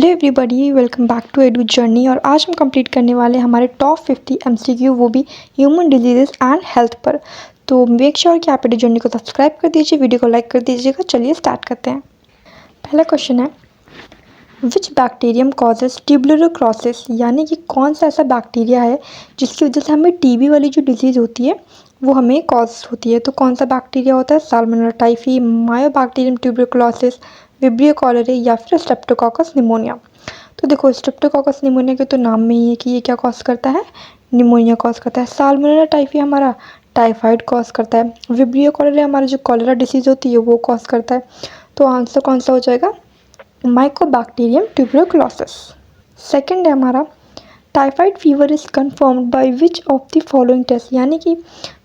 Hello everybody, welcome back to edu journey. और आज हम कंप्लीट करने वाले हैं हमारे टॉप 50 एमसीक्यू, वो भी ह्यूमन डिजीजेस एंड हेल्थ पर। तो मेक श्योर कि आप एडू जर्नी को सब्सक्राइब कर दीजिए, वीडियो को लाइक कर दीजिएगा। चलिए स्टार्ट करते हैं। पहला क्वेश्चन है, विच बैक्टीरियम कॉजेज ट्यूबरक्लोसिस, यानी कि कौन सा ऐसा बैक्टीरिया है जिसकी वजह से हमें टीबी वाली जो डिजीज़ होती है वो हमें कॉज होती है। तो कौन सा बैक्टीरिया होता है? Salmonella typhi, Mycobacterium tuberculosis, vibrio cholerae या फिर स्ट्रेप्टोकोकस निमोनिया। तो देखो, स्ट्रेप्टोकोकस निमोनिया के तो नाम में ही है कि ये क्या कॉज करता है, निमोनिया कॉज करता है। साल्मोनेला टाइफी हमारा टाइफाइड कॉज करता है। विब्रियो कॉलरे हमारा जो कॉलरा डिसीज़ होती है वो कॉज करता है। तो आंसर कौन सा हो जाएगा? Mycobacterium tuberculosis. सेकंड है हमारा, typhoid fever is confirmed by which of the following test, यानी कि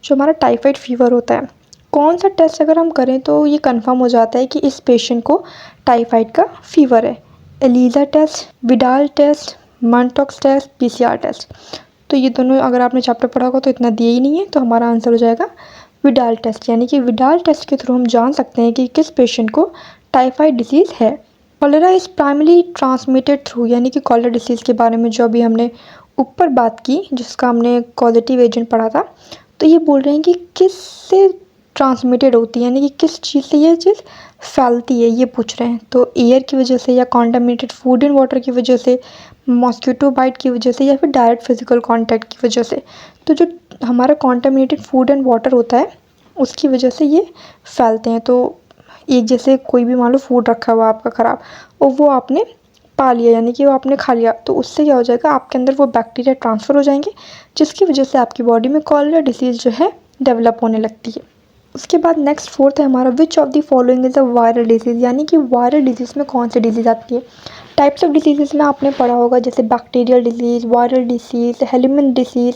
जो हमारा टाइफाइड फीवर होता है, कौन सा टेस्ट अगर हम करें तो ये कंफर्म हो जाता है कि इस पेशेंट को टाइफाइड का फीवर है? ELISA test, Widal test, Mantoux test, PCR test. तो ये दोनों अगर आपने चैप्टर पढ़ा होगा तो इतना दिया ही नहीं है, तो हमारा आंसर हो जाएगा विडाल टेस्ट। यानी कि विडाल टेस्ट के थ्रू हम जान सकते हैं कि किस पेशेंट को टाइफाइड डिसीज़ है। Cholera is primarily transmitted through, यानी कि कॉलेरा डिसीज़ के बारे में जो अभी हमने ऊपर बात की, जिसका हमने कॉजेटिव एजेंट पढ़ा था, तो ये बोल रहे हैं कि किस से ट्रांसमिटेड होती है, यानी कि किस चीज़ से ये चीज़ फैलती है, ये पूछ रहे हैं। तो एयर की वजह से, या कॉन्टामिनेटेड फूड एंड वाटर की वजह से, मॉस्किटो बाइट की वजह से, या फिर डायरेक्ट फिजिकल कांटेक्ट की वजह से। तो जो हमारा कॉन्टामिनेटेड फूड एंड वाटर होता है उसकी वजह से ये फैलते हैं। तो एक जैसे कोई भी मान लो फूड रखा हुआ आपका ख़राब, और वो आपने पा लिया, यानी कि वो आपने खा लिया, तो उससे क्या हो जाएगा, आपके अंदर वो बैक्टीरिया ट्रांसफ़र हो जाएंगे, जिसकी वजह से आपकी बॉडी में कॉलेरा डिसीज़ जो है डेवलप होने लगती है। उसके बाद नेक्स्ट फोर्थ है हमारा, विच of the following is a viral disease, यानी कि वायरल डिजीज़ में कौन सी डिजीज़ आती है। टाइप्स ऑफ डिसीज़ में आपने पढ़ा होगा, जैसे bacterial disease, viral disease, helminth disease.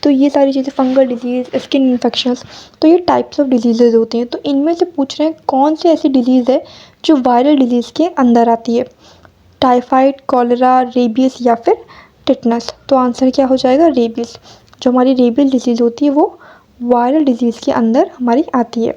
तो ये सारी चीज़ें, फंगल डिजीज़, स्किन इन्फेक्शंस, तो ये टाइप्स ऑफ डिजीज़ होती हैं। तो इनमें से पूछ रहे हैं कौन सी ऐसी डिजीज़ है जो वायरल डिजीज़ के अंदर आती है, टाइफाइड, कॉलेरा, रेबीज या फिर टिटनस। तो आंसर क्या हो जाएगा? रेबीज। जो हमारी रेबीज डिजीज़ होती है वो वायरल डिजीज़ के अंदर हमारी आती है।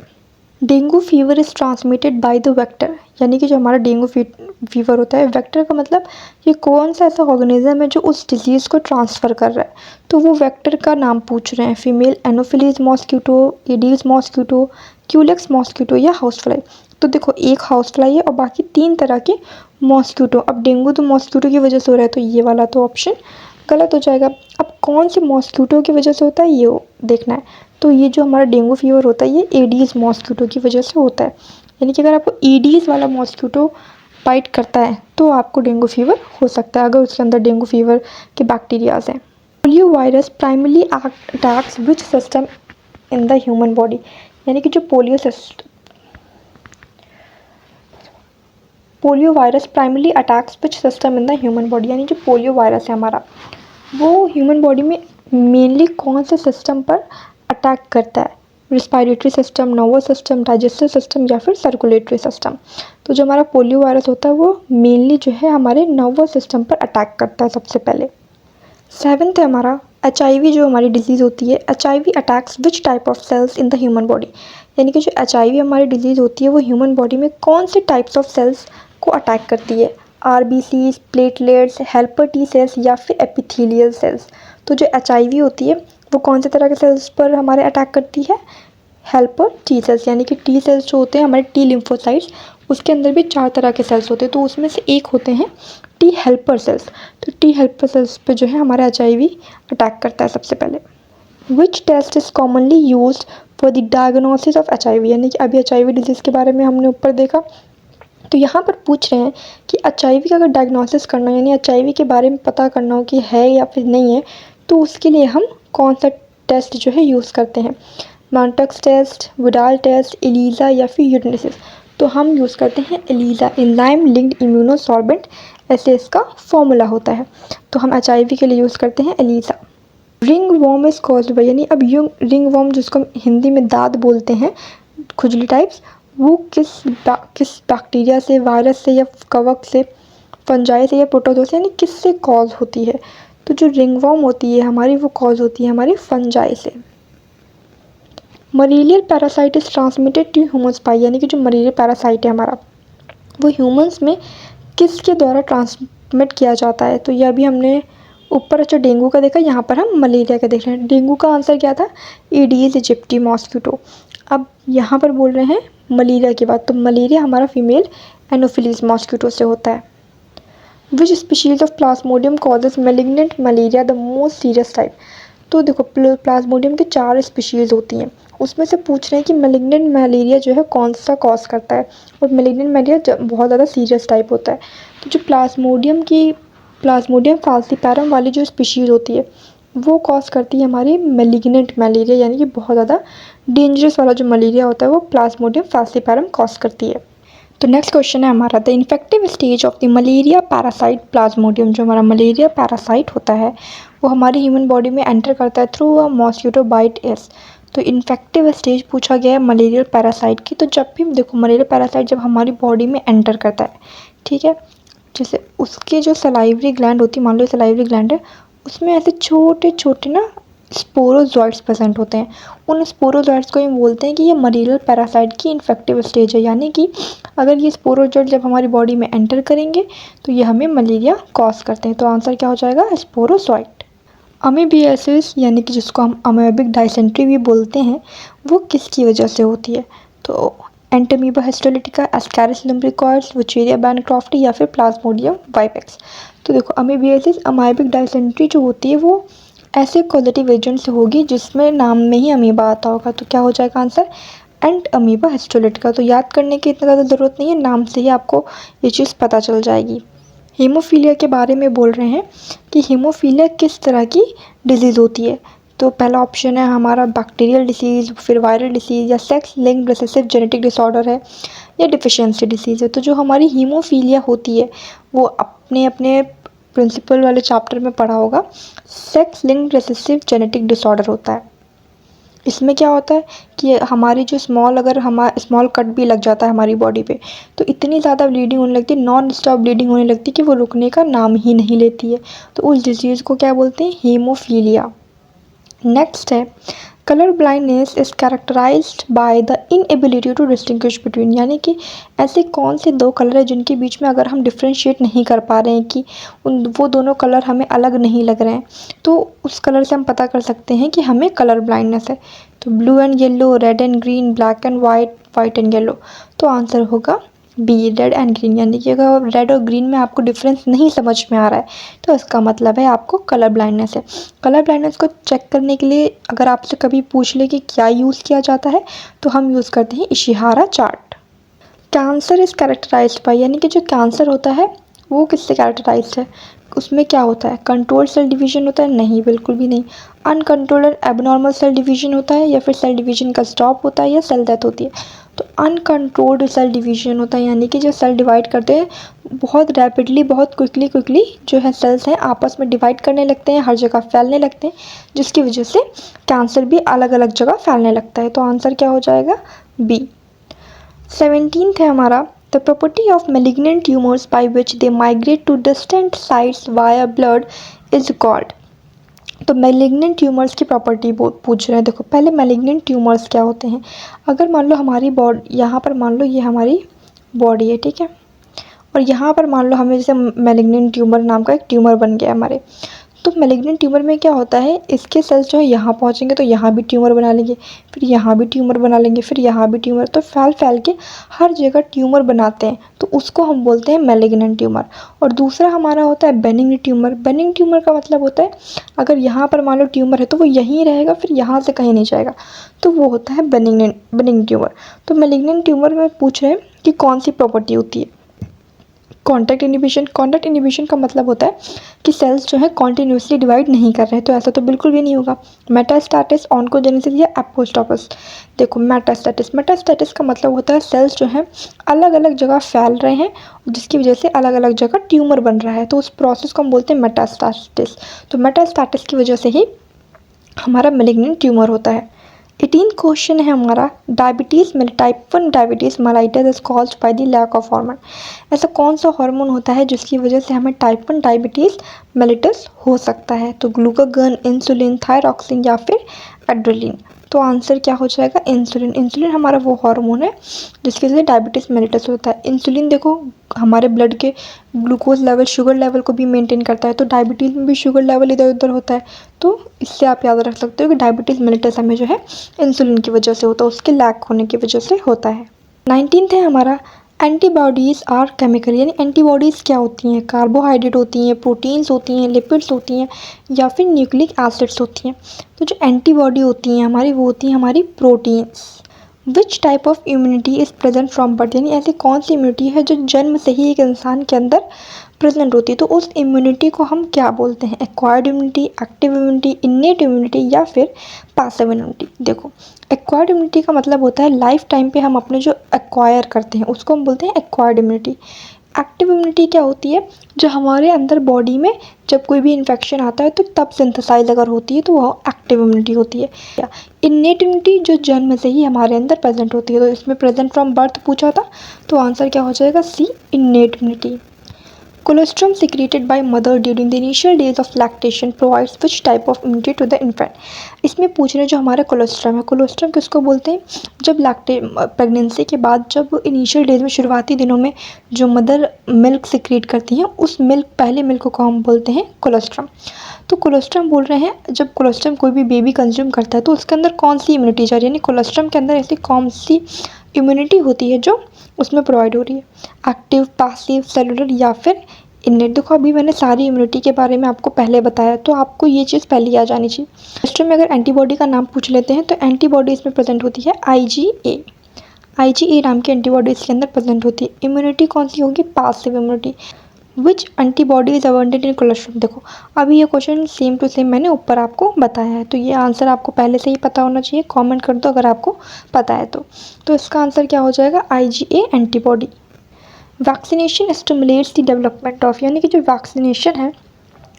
Dengue fever is transmitted by the vector, यानी कि जो हमारा डेंगू फीवर होता है, वेक्टर का मतलब ये कौन सा ऐसा ऑर्गेनिज्म है जो उस डिजीज़ को ट्रांसफ़र कर रहा है। तो वो वेक्टर का नाम पूछ रहे हैं, female anopheles mosquito, aedes mosquito, culex mosquito या हाउस फ्लाई। तो देखो, एक हाउस फ्लाई है और बाकी 3 तरह के मॉस्किटो। अब डेंगू तो मॉस्किटो की वजह से हो रहा है, तो ये वाला तो ऑप्शन गलत हो जाएगा। अब कौन से मॉस्किटो की वजह से होता है ये देखना है। तो ये जो हमारा डेंगू फीवर होता है ये एडीज़ मॉस्किटो की वजह से होता है, यानी कि अगर आपको एडीज़ वाला मॉस्किटो बाइट करता है तो आपको डेंगू फीवर हो सकता है, अगर उसके अंदर डेंगू फीवर के बैक्टीरियाज हैं। Polio virus primarily attacks which system in the human body, यानी कि जो polio virus primarily attacks which system in the human body, यानी जो पोलियो वायरस है हमारा, वो ह्यूमन बॉडी में मेनली कौन से सिस्टम पर अटैक करता है? Respiratory system, nervous system, digestive system या फिर सर्कुलेटरी सिस्टम। तो जो हमारा पोलियो वायरस होता है वो मेनली जो है हमारे नर्वस सिस्टम पर अटैक करता है सबसे पहले। 7th है हमारा, HIV जो हमारी डिजीज़ होती है, HIV attacks which type of cells in the human body, यानी कि जो HIV हमारी डिजीज़ होती है वो ह्यूमन बॉडी में कौन से टाइप्स ऑफ सेल्स को अटैक करती है? RBCs, platelets, helper T cells या फिर एपिथेलियल सेल्स। तो जो HIV होती है वो कौन से तरह के सेल्स पर हमारे अटैक करती है? हेल्पर टी सेल्स, यानी कि टी सेल्स जो होते हैं हमारे टी लिम्फोसाइट्स, उसके अंदर भी 4 तरह के सेल्स होते हैं, तो उसमें से एक होते हैं टी हेल्पर सेल्स। तो टी हेल्पर सेल्स पे जो है हमारा HIV अटैक करता है सबसे पहले। Which test is commonly used for the diagnosis of HIV, यानी कि अभी HIV डिजीज़ के बारे में हमने ऊपर देखा, तो यहाँ पर पूछ रहे हैं कि HIV का अगर डायग्नोसिस करना हो, यानी HIV के बारे में पता करना हो कि है या फिर नहीं है, तो उसके लिए हम कौन सा टेस्ट जो है यूज़ करते हैं? मॉन्टक्स टेस्ट, विडाल टेस्ट, एलिसा या फिर यूरेसिस। तो हम यूज़ करते हैं एलिसा, एंजाइम लिंक्ड इम्यूनोसॉर्बेंट, ऐसे इसका फॉर्मूला होता है। तो हम HIV के लिए यूज़ करते हैं ELISA. Ring worm is caused by, यानी अब रिंग वॉर्म जिसको हम हिंदी में दाद बोलते हैं, खुजली टाइप्स, वो किस बैक्टीरिया से, वायरस से या कवक से, फंजाई से या प्रोटोजोआ से, यानी किससे कॉज होती है? तो जो रिंग वॉर्म होती है हमारी वो कॉज होती है हमारी फंजाई से। Malarial parasite is transmitted to humans by, यानी कि जो मलेरियल पैरासाइट है हमारा वो ह्यूमंस में किसके द्वारा ट्रांसमिट किया जाता है। तो यह भी हमने ऊपर अच्छा डेंगू का देखा, यहाँ पर हम मलेरिया का देख रहे हैं। डेंगू का आंसर क्या था? ईडीज इजिप्टी मॉस्किटो। अब यहाँ पर बोल रहे हैं मलेरिया की बात, तो मलेरिया हमारा फीमेल एनोफिलीज मॉस्किटो से होता है। Which species of Plasmodium causes malignant malaria the most serious type. तो देखो प्लाज्मोडियम के 4 स्पीशीज़ होती हैं, उसमें से पूछ रहे हैं कि मैलिग्नेंट मलेरिया जो है कौन सा कॉज करता है, और मैलिग्नेंट मलेरिया बहुत ज़्यादा सीरियस टाइप होता है। तो जो प्लाज्मोडियम फाल्सीपैरम वाली जो स्पीशीज़ होती है वो कॉज करती है हमारी मैलिग्नेंट मलेरिया, यानी कि बहुत ज़्यादा डेंजरस वाला जो मलेरिया होता है वो प्लाज्मोडियम फाल्सीपैरम कॉज करती है। तो नेक्स्ट क्वेश्चन है हमारा, the infective stage of the malaria parasite Plasmodium. जो हमारा मलेरिया पैरासाइट होता है वो हमारी ह्यूमन बॉडी में एंटर करता है through a mosquito bite is. तो इन्फेक्टिव स्टेज पूछा गया है मलेरिया पैरासाइट की। तो जब भी देखो मलेरिया पैरासाइट जब हमारी बॉडी में एंटर करता है, ठीक है, जैसे उसके जो सलाइवरी ग्लैंड होती है, मान लो सलाइवरी ग्लैंड है, उसमें ऐसे छोटे छोटे ना स्पोरोजॉइट्स प्रेजेंट होते हैं। उन स्पोरोजॉइट्स को ही बोलते हैं कि ये मलेरियल पैरासाइट की इन्फेक्टिव स्टेज है, यानी कि अगर ये स्पोरोजॉइट जब हमारी बॉडी में एंटर करेंगे तो ये हमें मलेरिया कॉज करते हैं। तो आंसर क्या हो जाएगा? स्पोरोजॉइट। अमीबियासिस यानी कि जिसको हम अमेबिक डायसेंट्री भी बोलते हैं, वो किसकी वजह से होती है? तो Entamoeba histolytica, Ascaris lumbricoides, Wuchereria bancrofti या फिर प्लाज्मोडियम वाइपेक्स। तो देखो अमीबियासिस अमाइबिक डायसेंट्री जो होती है वो ऐसे कॉजेटिव एजेंट से होगी जिसमें नाम में ही अमीबा आता होगा। तो क्या हो जाएगा आंसर? एंट अमीबा हिस्टोलिटिका। तो याद करने की इतना ज़्यादा ज़रूरत नहीं है, नाम से ही आपको ये चीज़ पता चल जाएगी। हीमोफीलिया के बारे में बोल रहे हैं कि हीमोफीलिया किस तरह की डिजीज़ होती है। तो पहला ऑप्शन है हमारा बैक्टीरियल डिसीज़, फिर वायरल डिसीज़, या sex linked recessive genetic disorder है, या डिफिशियंसी डिसीज़ है। तो जो हमारी हीमोफीलिया होती है वो अपने अपने प्रिंसिपल वाले चैप्टर में पढ़ा होगा, sex linked recessive genetic disorder होता है। इसमें क्या होता है कि हमारी जो अगर हमारा स्मॉल कट भी लग जाता है हमारी बॉडी पे तो इतनी ज़्यादा ब्लीडिंग होने लगती है, नॉन स्टॉप ब्लीडिंग होने लगती है कि वो रुकने का नाम ही नहीं लेती है। तो उस डिजीज़ को क्या बोलते हैं? हीमोफीलिया। नेक्स्ट है colour blindness is characterised by the inability to distinguish between, यानी कि ऐसे कौन से 2 कलर है जिनके बीच में अगर हम डिफ्रेंशिएट नहीं कर पा रहे हैं कि वो दोनों कलर हमें अलग नहीं लग रहे हैं, तो उस कलर से हम पता कर सकते हैं कि हमें कलर ब्लाइंडनेस है। तो blue and yellow, red and green, black and white, white and yellow. तो आंसर होगा बी, रेड एंड ग्रीन। यानी कि अगर रेड और ग्रीन में आपको डिफरेंस नहीं समझ में आ रहा है तो इसका मतलब है आपको कलर ब्लाइंडनेस है। कलर ब्लाइंडनेस को चेक करने के लिए अगर आपसे कभी पूछ ले कि क्या यूज़ किया जाता है तो हम यूज़ करते हैं Ishihara chart. Cancer is characterised by, यानी कि जो कैंसर होता है वो किससे कैरेक्टराइज्ड है? उसमें क्या होता है? कंट्रोल्ड सेल डिवीजन होता है? नहीं, बिल्कुल भी नहीं। Uncontrolled and abnormal cell division होता है, या फिर सेल डिवीजन का स्टॉप होता है, या सेल डेथ होती है? तो अनकंट्रोल्ड सेल डिवीजन होता है, यानी कि जो सेल डिवाइड करते हैं बहुत रैपिडली, बहुत क्विकली जो है सेल्स हैं आपस में डिवाइड करने लगते हैं, हर जगह फैलने लगते हैं, जिसकी वजह से कैंसर भी अलग अलग जगह फैलने लगता है। तो आंसर क्या हो जाएगा? बी। 17th है हमारा, the property of malignant tumours by which they migrate to distant sites via blood is called. तो मेलिग्नेंट ट्यूमर्स की प्रॉपर्टी पूछ रहे हैं। देखो पहले मेलिग्नेंट ट्यूमर्स क्या होते हैं। अगर मान लो हमारी बॉडी, यहाँ पर मान लो ये हमारी बॉडी है, ठीक है, और यहाँ पर मान लो हमें जैसे मेलिग्नेंट ट्यूमर नाम का एक ट्यूमर बन गया हमारे। तो मेलिग्नेंट ट्यूमर में क्या होता है, इसके सेल्स जो है यहाँ पहुँचेंगे तो यहाँ भी ट्यूमर बना लेंगे, फिर यहाँ भी ट्यूमर बना लेंगे, फिर यहाँ भी ट्यूमर, तो फैल के हर जगह ट्यूमर बनाते हैं, तो उसको हम बोलते हैं मेलिग्नेंट ट्यूमर। और दूसरा हमारा होता है बेनिग्न ट्यूमर। बेनिग्न ट्यूमर का मतलब होता है अगर यहाँ पर मान लो ट्यूमर है तो वो यहीं रहेगा, फिर यहाँ से कहीं नहीं जाएगा, तो वो होता है बेनिग्न ट्यूमर। तो मेलिग्नेंट ट्यूमर में पूछ रहे हैं कि कौन सी प्रॉपर्टी होती है। Contact inhibition. कॉन्टैक्ट इनिबिशन का मतलब होता है कि सेल्स जो है कॉन्टिन्यूसली डिवाइड नहीं कर रहे हैं, तो ऐसा तो बिल्कुल भी नहीं होगा। मेटास्टैटिस, ऑन्कोजेनेसिस या एपोस्टोसिस। देखो मेटास्टैटिस का मतलब होता है सेल्स जो है अलग अलग जगह फैल रहे हैं जिसकी वजह से अलग अलग जगह ट्यूमर बन रहा है, तो उस प्रोसेस को हम बोलते हैं मेटास्टैटिस। तो मेटास्टैटिस की वजह से ही हमारा मेलिग्नेंट ट्यूमर होता है। 18 क्वेश्चन है हमारा, डायबिटीज़ में type 1 diabetes mellitus is caused by the lack of hormone. ऐसा कौन सा हार्मोन होता है जिसकी वजह से हमें टाइप 1 डायबिटीज़ मेलिटस हो सकता है? तो ग्लूकागन, इंसुलिन, थायरॉक्सिन या फिर एड्रेलिन। तो आंसर क्या हो जाएगा, इंसुलिन। इंसुलिन हमारा वो हार्मोन है जिसकी वजह से डायबिटीज़ मेलिटस होता है। इंसुलिन देखो हमारे ब्लड के ग्लूकोज लेवल, शुगर लेवल को भी मेंटेन करता है, तो डायबिटीज़ में भी शुगर लेवल इधर उधर होता है, तो इससे आप याद रख सकते हो कि डायबिटीज़ मेलिटस हमें जो है इंसुलिन की वजह से होता है, उसके लैक होने की वजह से होता है। 19th है हमारा, एंटीबॉडीज़ आर केमिकल, यानी एंटीबॉडीज़ क्या होती हैं, कार्बोहाइड्रेट होती हैं, प्रोटीन्स होती हैं, लिपिड्स होती हैं या फिर न्यूक्लिक एसिड्स होती हैं। तो जो एंटीबॉडी होती हैं हमारी, वो होती हैं हमारी proteins. Which type of immunity is present from birth, यानी ऐसी कौन सी इम्यूनिटी है जो जन्म से ही एक इंसान के अंदर प्रेजेंट होती है, तो उस इम्यूनिटी को हम क्या बोलते हैं, acquired immunity, active immunity, innate immunity या फिर पैसिव इम्यूनिटी। देखो एक्वायर्ड इम्यूनिटी का मतलब होता है लाइफ टाइम पे हम अपने जो एक्वायर करते हैं उसको हम बोलते हैं एक्वायर्ड इम्यूनिटी। एक्टिव इम्यूनिटी क्या होती है, जो हमारे अंदर बॉडी में जब कोई भी इन्फेक्शन आता है तो तब सिंथेसाइज अगर होती है तो वह एक्टिव इम्यूनिटी होती है। इन्नेट इम्यूनिटी जो जन्म से ही हमारे अंदर प्रेजेंट होती है, तो इसमें प्रेजेंट फ्रॉम बर्थ पूछा था, तो आंसर क्या हो जाएगा, C, innate immunity. Colostrum secreted by mother during the initial days of lactation provides which type of immunity to the infant। इसमें पूछ रहे हैं जो हमारा कोलोस्ट्रम है, कोलोस्ट्रम किसको बोलते हैं, जब प्रेगनेंसी के बाद जब इनिशियल डेज में शुरुआती दिनों में जो मदर मिल्क सिक्रीट करती हैं, उस मिल्क, पहले मिल्क को हम बोलते हैं कोलोस्ट्रम। तो कोलोस्ट्रम बोल रहे हैं, जब कोलोस्ट्रम कोई भी बेबी कंज्यूम करता है तो उसके अंदर कौन सी इम्यूनिटी जा रही है, यानी कोलोस्ट्रम के अंदर ऐसी कौन सी इम्यूनिटी होती है जो उसमें प्रोवाइड हो रही है, एक्टिव, पैसिव, सेलुलर या फिर इन्नेट। देखो अभी मैंने सारी इम्यूनिटी के बारे में आपको पहले बताया, तो आपको ये चीज़ पहले आ जानी चाहिए। हिस्ट्री में अगर एंटीबॉडी का नाम पूछ लेते हैं तो एंटीबॉडी इसमें प्रेजेंट होती है IgA। IgA नाम की एंटीबॉडी इसके अंदर प्रेजेंट होती है। इम्यूनिटी कौन सी होगी, passive immunity. Which antibody is abundant in cholesterol. देखो अभी ये क्वेश्चन सेम टू सेम मैंने ऊपर आपको बताया है, तो ये आंसर आपको पहले से ही पता होना चाहिए। कमेंट कर दो अगर आपको पता है तो इसका आंसर क्या हो जाएगा, IgA antibody. Vaccination stimulates the development of, यानी कि जो वैक्सीनेशन है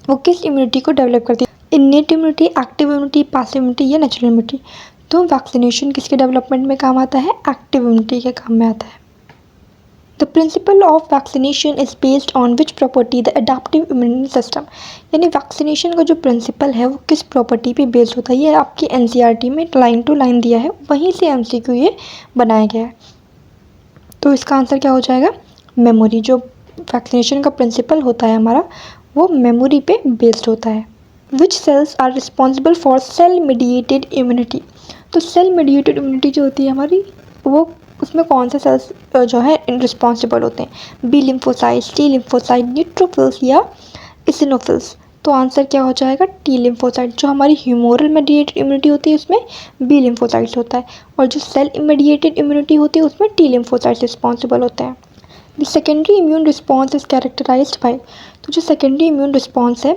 वो किस इम्यूनिटी को डेवलप करती है, innate immunity, active immunity, passive immunity या नेचुरल इम्यूनिटी। तो वैक्सीनेशन किसके डेवलपमेंट में काम आता है, एक्टिव इम्यूनिटी के काम में आता है। The principle of vaccination is based on which property, the adaptive immune system. यानी वैक्सीनेशन का जो प्रिंसिपल है वो किस प्रॉपर्टी पे बेस्ड होता है, ये आपकी NCERT में लाइन टू लाइन दिया है, वहीं से MCQ ये बनाया गया है। तो इसका आंसर क्या हो जाएगा, मेमोरी। जो वैक्सीनेशन का प्रिंसिपल होता है हमारा वो मेमोरी पे बेस्ड होता है। Which cells are responsible for cell mediated immunity. तो सेल मीडिएटेड इम्यूनिटी जो होती है हमारी, वो उसमें कौन से सेल्स जो है रिस्पॉन्सिबल होते हैं, B lymphocytes, T lymphocyte, neutrophils या इसिनोफिल्स। तो आंसर क्या हो जाएगा, टी लिम्फोसाइट। जो हमारी ह्यूमोरल मीडिएटेड इम्यूनिटी होती है उसमें बी लिम्फोसाइट्स होता है, और जो सेल मीडिएटेड इम्यूनिटी होती है उसमें टी लिम्फोसाइट्स रिस्पॉन्सिबल होते हैं। The secondary immune response is characterised by. तो जो सेकेंडरी इम्यून रिस्पॉन्स है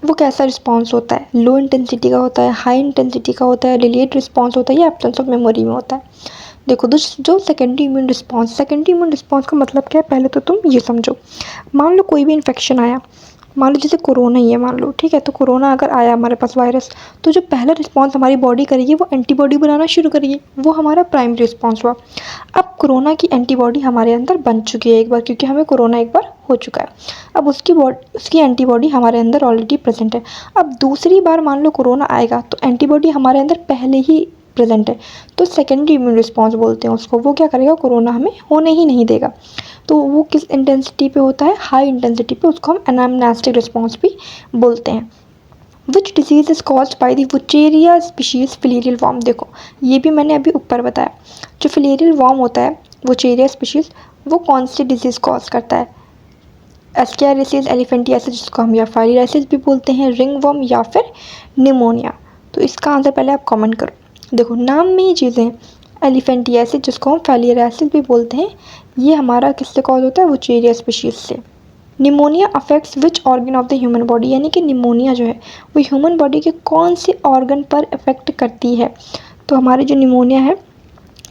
वो कैसा रिस्पॉन्स होता है, लो इंटेंसिटी का होता है, हाई इंटेंसिटी का होता है, रिलेट रिस्पॉन्स होता है या एब्सेंस ऑफ मेमोरी में होता है। देखो जो सेकेंडरी इम्यून रिस्पॉन्स का मतलब क्या है, पहले तो तुम ये समझो। मान लो कोई भी इन्फेक्शन आया, मान लो जैसे कोरोना ही है, मान लो ठीक है, तो कोरोना अगर आया हमारे पास वायरस, तो जो पहला रिस्पॉन्स हमारी बॉडी करेगी वो एंटीबॉडी बनाना शुरू करेगी, वो हमारा प्राइमरी रिस्पॉन्स हुआ। अब कोरोना की एंटीबॉडी हमारे अंदर बन चुकी है एक बार, क्योंकि हमें कोरोना एक बार हो चुका है। अब उसकी एंटीबॉडी हमारे अंदर ऑलरेडी प्रेजेंट है। अब दूसरी बार मान लो कोरोना आएगा तो एंटीबॉडी हमारे अंदर पहले ही प्रेजेंट है, तो सेकेंडरी इम्यून रिस्पॉन्स बोलते हैं उसको। वो क्या करेगा, कोरोना हमें होने ही नहीं देगा। तो वो किस इंटेंसिटी पे होता है, हाई इंटेंसिटी पे, उसको हम एनामनेस्टिक रिस्पॉन्स भी बोलते हैं। Which disease is caused by the Wuchereria species filarial worm. देखो ये भी मैंने अभी ऊपर बताया, जो फिलेरियल वॉर्म होता है वुचेरिया स्पीशीज़, वो कौन सी डिजीज़ कॉज करता है, एस्केरियासिस एलिफेंटियासिस, जिसको हम या फाइलियासिस भी बोलते हैं, रिंग वॉर्म या फिर निमोनिया। तो इसका आंसर पहले आप कमेंट करो। देखो नाम में ही चीज़ें, एलिफेंटियासिस जिसको हम फाइलियासिस भी बोलते हैं, ये हमारा किससे कॉज होता है, वुचेरिया स्पीशीज़ से। Pneumonia affects which organ of the human body, यानी कि निमोनिया जो है वो ह्यूमन बॉडी के कौन से ऑर्गन पर इफेक्ट करती है। तो हमारी जो निमोनिया है,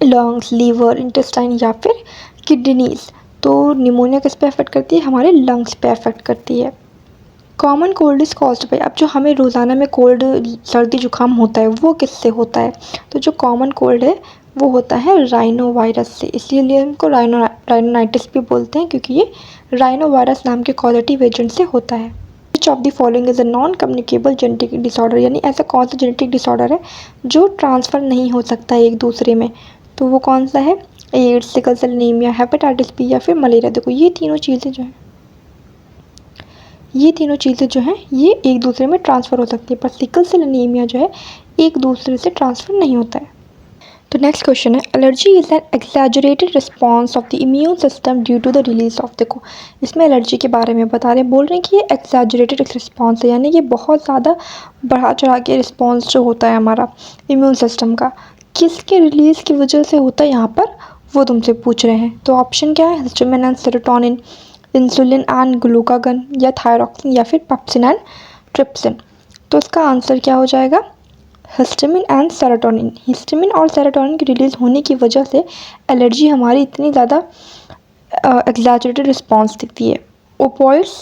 लंग्स, लीवर, इंटेस्टाइन या फिर किडनीज। तो निमोनिया किस पे अफेक्ट करती है, हमारे लंग्स पे अफेक्ट करती है। Common cold is caused bye. अब जो हमें रोज़ाना में कोल्ड, सर्दी जुकाम होता है वो किससे होता है, तो जो कॉमन कोल्ड है वो होता है राइनो वायरस से, इसीलिए इनको राइनोनाइटिस भी बोलते हैं, क्योंकि ये राइनो वायरस नाम के कॉजेटिव एजेंट से होता है। Which of the following is a non communicable genetic disorder, यानी ऐसा कौन सा जेनेटिक डिसऑर्डर है जो ट्रांसफ़र नहीं हो सकता एक दूसरे में। तो वो कौन सा है? AIDS, sickle cell anaemia, hepatitis B या फिर मलेरिया। देखो ये तीनों चीज़ें जो हैं ये एक दूसरे में ट्रांसफ़र हो सकती है, पर सिकल सेल एनीमिया जो है एक दूसरे से ट्रांसफ़र नहीं होता है। तो नेक्स्ट क्वेश्चन है, allergy is an exaggerated response of the immune system due to the release of. देखो इसमें एलर्जी के बारे में बता रहे हैं, बोल रहे हैं कि ये एक्सैजरेटेड रिस्पॉन्स है, यानी कि बहुत ज़्यादा बढ़ा चढ़ा के रिस्पॉन्स जो होता है हमारा इम्यून सिस्टम का, किसके रिलीज़ की वजह से होता है यहाँ पर, वो तुमसे पूछ रहे हैं। तो ऑप्शन क्या है? Histamine and serotonin, insulin and glucagon, या थायरॉक्सिन, या फिर पेप्सिन एंड ट्रिप्सिन। तो इसका आंसर क्या हो जाएगा? Histamine and serotonin. हिस्टामिन और सेरोटोनिन की रिलीज़ होने की वजह से एलर्जी हमारी इतनी ज़्यादा एक्सैजरेटेड रिस्पॉन्स दिखती है। ओपॉइड्स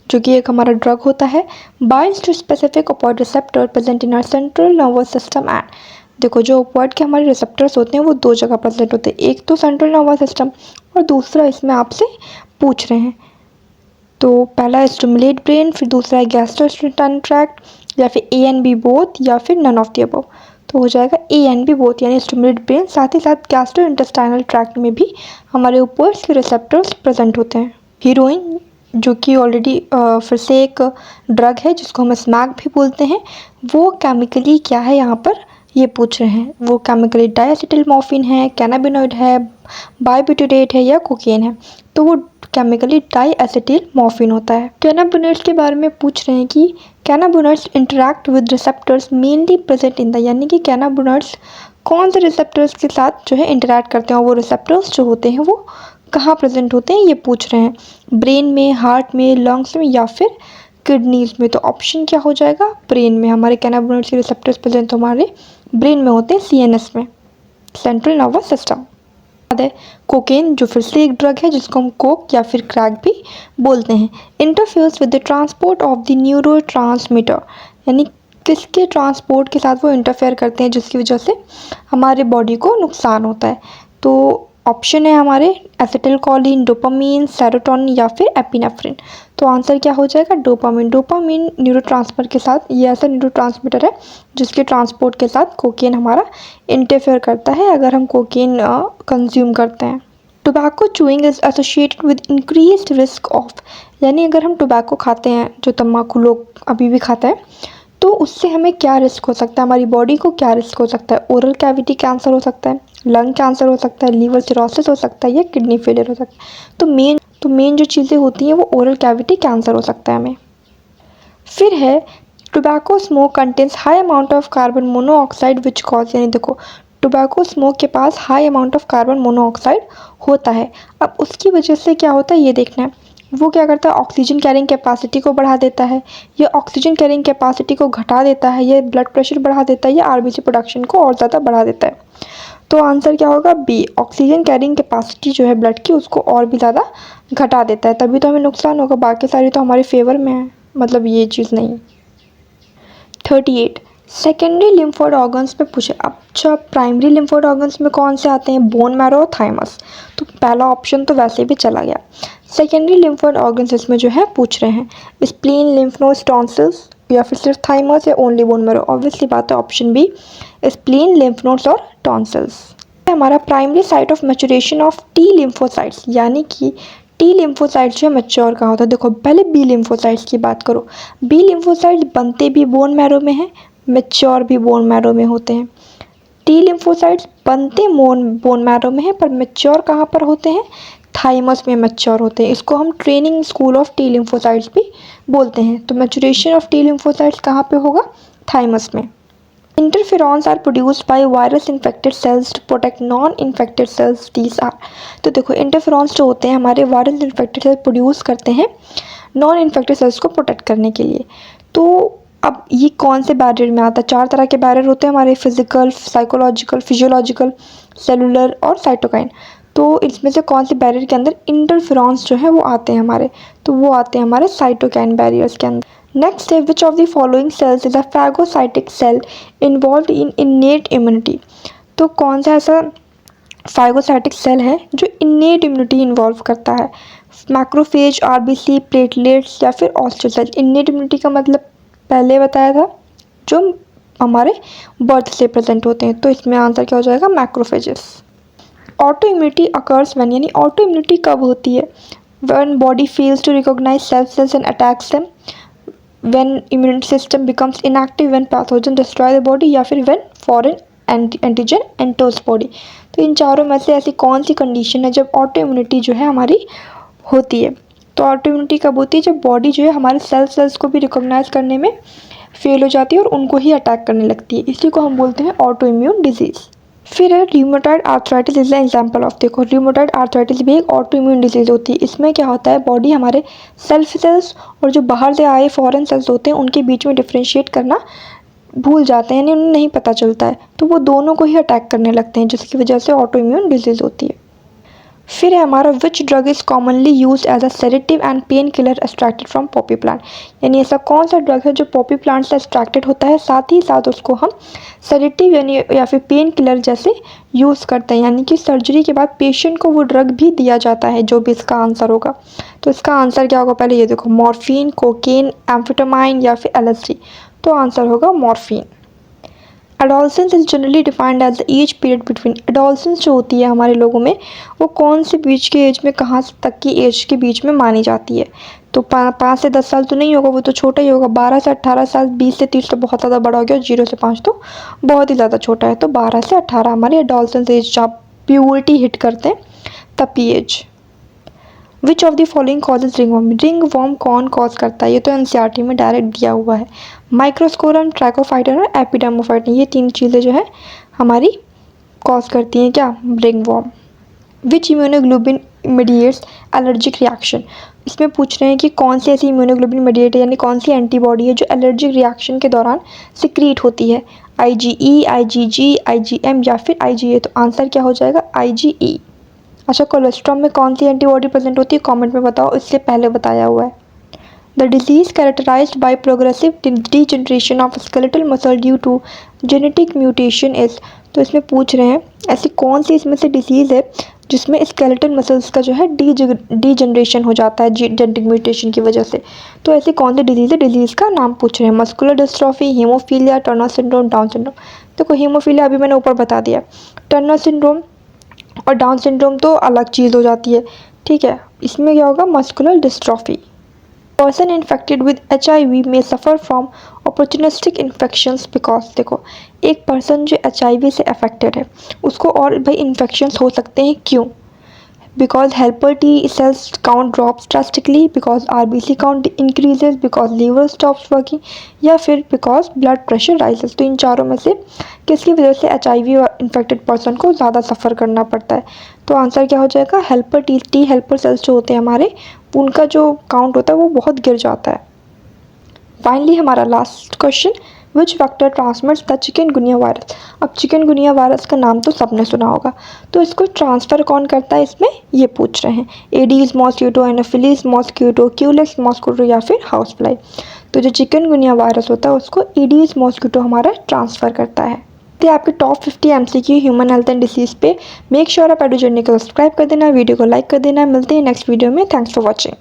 जो कि एक हमारा ड्रग होता है, binds to specific opioid receptor present in our central nervous system and. देखो जो ओपॉइड के हमारे रिसेप्टर्स होते हैं वो दो जगह प्रेजेंट होते हैं, एक तो सेंट्रल नर्वस सिस्टम और दूसरा इसमें आपसे पूछ रहे हैं। तो पहला स्टिमुलेट ब्रेन, फिर दूसरा है गैस्ट्रोइंटेस्टाइनल ट्रैक्ट, या फिर ए एंड बी बोथ, या फिर नन ऑफ द अबव। तो हो जाएगा ए एंड बी बोथ, यानी स्टिमुलेट ब्रेन, साथ ही साथ गैस्ट्रोइंटेस्टाइनल ट्रैक्ट में भी हमारे ओपॉइड्स के रिसेप्टर्स प्रेजेंट होते हैं। हीरोइन जो कि ऑलरेडी फिर से एक ड्रग है जिसको हम स्मैक भी बोलते हैं, वो केमिकली क्या है यहाँ पर ये पूछ रहे हैं। वो केमिकली डाइएसिटिलमोर्फिन है, कैनाबिनॉइड है, बाइब्यूटेरेट है, या कोकेन है। तो वो केमिकली डाइएसिटिलमोर्फिन होता है। कैनाबिनॉइड्स के बारे में पूछ रहे हैं कि cannabinoids interact with receptors mainly present in the, यानी कि कैनाबिनॉइड्स कौन से रिसेप्टर्स के साथ जो है इंटरैक्ट करते हैं, और वो रिसेप्टर्स जो होते हैं वो कहाँ प्रेजेंट होते हैं ये पूछ रहे हैं। ब्रेन में, हार्ट में, लंग्स में, या फिर किडनीज में। तो ऑप्शन क्या हो जाएगा? ब्रेन में। हमारे कैनाबिनॉइड्स के रिसेप्टर्स प्रेजेंट हमारे ब्रेन में होते हैं, सीएनएस में, सेंट्रल नर्वस सिस्टम। याद है कोकेन जो फिर से एक ड्रग है जिसको हम कोक या फिर क्रैक भी बोलते हैं। Interferes with the transport of the neurotransmitter, यानी किसके ट्रांसपोर्ट के साथ वो इंटरफेयर करते हैं जिसकी वजह से हमारे बॉडी को नुकसान होता है। तो ऑप्शन है हमारे एसिटिलकोलिन, डोपामीन, सेरोटोनिन, या फिर एपिनेफ्रिन। तो आंसर क्या हो जाएगा? डोपामीन। डोपामीन न्यूरोट्रांसमीटर के साथ, ये ऐसा न्यूरोट्रांसमीटर है जिसके ट्रांसपोर्ट के साथ कोकेन हमारा इंटरफेयर करता है अगर हम कोकेन कंज्यूम करते हैं। Tobacco chewing is associated with increased risk of, यानी अगर हम टोबैको खाते हैं, जो तम्बाकू लोग अभी भी खाते हैं, तो उससे हमें क्या रिस्क हो सकता है, हमारी बॉडी को क्या रिस्क हो सकता है? ओरल कैविटी कैंसर हो सकता है, लंग कैंसर हो सकता है, लीवर सिरोसिस हो सकता है, या किडनी फेलियर हो सकता है। तो मेन जो चीज़ें होती हैं वो ओरल कैविटी कैंसर हो सकता है हमें। फिर है tobacco smoke contains high amount of carbon monoxide which cause, यानी देखो टोबैको स्मोक के पास high amount of carbon monoxide होता है। अब उसकी वजह से क्या होता है ये देखना है। वो क्या करता है? ऑक्सीजन कैरिंग कैपेसिटी को बढ़ा देता है, या ऑक्सीजन कैरिंग कैपेसिटी को घटा देता है, या ब्लड प्रेशर बढ़ा देता है, या आरबीसी प्रोडक्शन को और ज़्यादा बढ़ा देता है। तो आंसर क्या होगा? बी। ऑक्सीजन कैरिंग कैपेसिटी जो है ब्लड की उसको और भी ज़्यादा घटा देता है, तभी तो हमें नुकसान होगा। बाकी सारी तो हमारे फेवर में है, मतलब ये चीज़ नहीं। 38 सेकेंडरी लिम्फोइड ऑर्गन्स में पूछे। अच्छा प्राइमरी लिम्फोइड ऑर्गन्स में कौन से आते हैं? बोन मैरो और थाइमस। तो पहला ऑप्शन तो वैसे भी चला गया। सेकेंडरी लिम्फोइड ऑर्गन्स इसमें जो है पूछ रहे हैं, स्प्लीन, लिम्फ नोड्स, टॉन्सिल्स, या फिर सिर्फ थाइमस, या ओनली बोन मैरो। ऑब्वियसली बात है option B, spleen, lymph nodes और टॉन्सिल्स। हमारा primary site of maturation of T lymphocytes, यानी कि टी लिम्फोसाइट्स जो मैच्योर कहाँ होता है? देखो पहले बी लिम्फोसाइट्स की बात करो। बी लिम्फोसाइट्स बनते भी बोन मैरो में हैं, मैच्योर भी बोन मैरो में होते हैं। टी लिम्फोसाइट्स बनते बोन मैरो में हैं, पर मैच्योर कहाँ पर होते हैं? थाइमस में मैच्योर होते हैं। इसको हम training school of T lymphocytes भी बोलते हैं। तो मैच्योरेशन ऑफ टी लिम्फोसाइट्स कहाँ पे होगा? थाइमस में। Interferons are produced by virus infected cells to protect non infected cells, these are. तो देखो इंटरफेरॉन्स जो होते हैं हमारे वायरस इन्फेक्टेड सेल्स प्रोड्यूस करते हैं नॉन इन्फेक्टेड सेल्स को प्रोटेक्ट करने के लिए। तो अब ये कौन से बैरियर में आता है? 4 तरह के बैरियर होते हैं हमारे, फिजिकल, साइकोलॉजिकल, फिजियोलॉजिकल, सेलुलर और साइटोकाइन। तो इसमें से कौन से बैरियर के अंदर इंटरफेरॉन्स जो है वो आते हैं हमारे? तो वो आते हैं हमारे साइटोकाइन बैरियर्स के अंदर। नेक्स्ट है which of the following cells is a phagocytic cell involve in innate immunity. तो कौन सा ऐसा फैगोसाइटिक सेल है जो इन्नेट इम्यूनिटी इन्वॉल्व करता है? मैक्रोफेज, आरबीसी, प्लेटलेट्स या फिर ऑस्ट्रोसाइट। इन्नेट इम्यूनिटी का मतलब पहले बताया था, जो हमारे बर्थ से प्रेजेंट होते हैं। तो इसमें आंसर क्या हो जाएगा, macrophages. Auto immunity occurs when, यानी ऑटो इम्यूनिटी कब होती है, when body fails to recognise self cells and attacks them, when immune system becomes inactive, when pathogen destroy the body, या फिर when foreign antigen enters body. तो इन चारों में से ऐसी कौन सी कंडीशन है जब ऑटो इम्यूनिटी जो है हमारी होती है। तो ऑटो इम्यूनिटी कब होती है, जब बॉडी जो है हमारे सेल्स को भी रिकॉग्नाइज करने में फेल हो जाती है और उनको ही अटैक करने लगती है। इसी को हम बोलते हैं ऑटो इम्यून डिजीज़। फिर है rheumatoid arthritis is the example of, देखो र्यूमेटॉइड आर्थराइटिस भी एक ऑटो इम्यून डिजीज होती है। इसमें क्या होता है, बॉडी हमारे सेल्फ सेल्स और जो बाहर से आए फॉरेन सेल्स होते हैं उनके बीच में डिफ्रेंशिएट करना भूल जाते हैं, यानी उन्हें नहीं पता चलता है, तो वो दोनों को ही अटैक करने लगते हैं, जिसकी वजह से ऑटो इम्यून डिजीज होती है। फिर है हमारा which drug is commonly use as a sedative and pain killer extracted from poppy plant, यानी ऐसा कौन सा ड्रग है जो पॉपी प्लांट से एक्सट्रैक्टेड होता है, साथ ही साथ उसको हम सेडेटिव यानी या फिर पेन किलर जैसे यूज़ करते हैं, यानी कि सर्जरी के बाद पेशेंट को वो ड्रग भी दिया जाता है, जो भी इसका आंसर होगा। तो इसका आंसर क्या होगा, पहले ये देखो, मॉर्फिन, कोकेन, एम्फेटामाइन या फिर LSD। तो आंसर होगा morphine. Adolescence is generally defined as the age period between, adolescence जो होती है हमारे लोगों में, वो कौन से बीच के एज में, कहाँ तक की एज के बीच में मानी जाती है। तो 5 से 10 साल तो नहीं होगा, वो तो छोटा ही होगा। 12 से 18 साल, 20 से 30 तो बहुत ज़्यादा बड़ा हो गया, 0 से 5 तो बहुत ही ज़्यादा छोटा है। तो 12 से 18 हमारी एडोलसेंस एज, जब प्यूबर्टी हिट करते हैं तब की age. Which of the following causes ringworm, ringworm कौन कॉज करता है, ये तो एनसीईआरटी में डायरेक्ट दिया हुआ है। माइक्रोस्पोरम, ट्रैकोफाइटन और एपिडेमोफाइटन, ये 3 चीज़ें जो है हमारी कॉज करती हैं क्या, रिंगवॉर्म। विच इम्यूनोग्लोबिन मीडिएट्स एलर्जिक रिएक्शन, इसमें पूछ रहे हैं कि कौन सी ऐसी इम्यूनोग्लोबिन मीडिएट यानी कौन सी एंटीबॉडी है जो एलर्जिक रिएक्शन के दौरान सिक्रीट होती है, IgE, IgG, IgM या फिर IgA। तो आंसर क्या हो जाएगा, IgE। अच्छा, कोलेस्ट्रॉल में कौन सी एंटीबॉडी प्रेजेंट होती है, कमेंट में बताओ, इससे पहले बताया हुआ है। The disease characterised by progressive degeneration of skeletal muscle due to genetic mutation is, तो इसमें पूछ रहे हैं ऐसी कौन सी इसमें से डिजीज़ है जिसमें स्केलेटल मसल्स का जो है डीजनरेशन हो जाता है जेनेटिक म्यूटेशन की वजह से। तो ऐसी कौन सी डिजीज़ है, डिजीज़ का नाम पूछ रहे हैं। Muscular dystrophy, haemophilia, Turner syndrome, down syndrome. देखो हीमोफीलिया अभी मैंने ऊपर बता दिया, टर्नर सिंड्रोम और डाउन सिंड्रोम तो अलग चीज़ हो जाती है, ठीक है। इसमें क्या होगा, muscular dystrophy. Person infected with HIV में suffer from opportunistic infections because, देखो एक पर्सन जो HIV से अफेक्टेड है उसको और भाई इन्फेक्शंस हो सकते हैं, क्यों, because helper T cells count drops drastically, because RBC count increases, because liver stops working, या फिर बिकॉज ब्लड प्रेशर राइजेस। तो इन चारों में से किसकी वजह से HIV इन्फेक्टेड पर्सन को ज़्यादा सफ़र करना पड़ता है। तो आंसर क्या हो जाएगा, हेल्पर T हेल्पर सेल्स जो होते हैं हमारे, उनका जो काउंट होता है वो बहुत गिर जाता है। फाइनली हमारा last question, which factor transmits the chikungunya virus. अब चिकनगुनिया वायरस का नाम तो सबने सुना होगा, तो इसको ट्रांसफ़र कौन करता है, इसमें ये पूछ रहे हैं। Aedes mosquito, anopheles mosquito, culex mosquito या फिर हाउस फ्लाई। तो जो चिकनगुनिया वायरस होता है उसको एडीज मॉस्किटो हमारा ट्रांसफ़र करता है। तो आपके top 50 MCQ human health and disease पे। मेक श्योर आप एडू जर्नी को सब्सक्राइब कर देना, वीडियो को लाइक कर देना। मिलते हैं नेक्स्ट वीडियो में। Thanks for watching.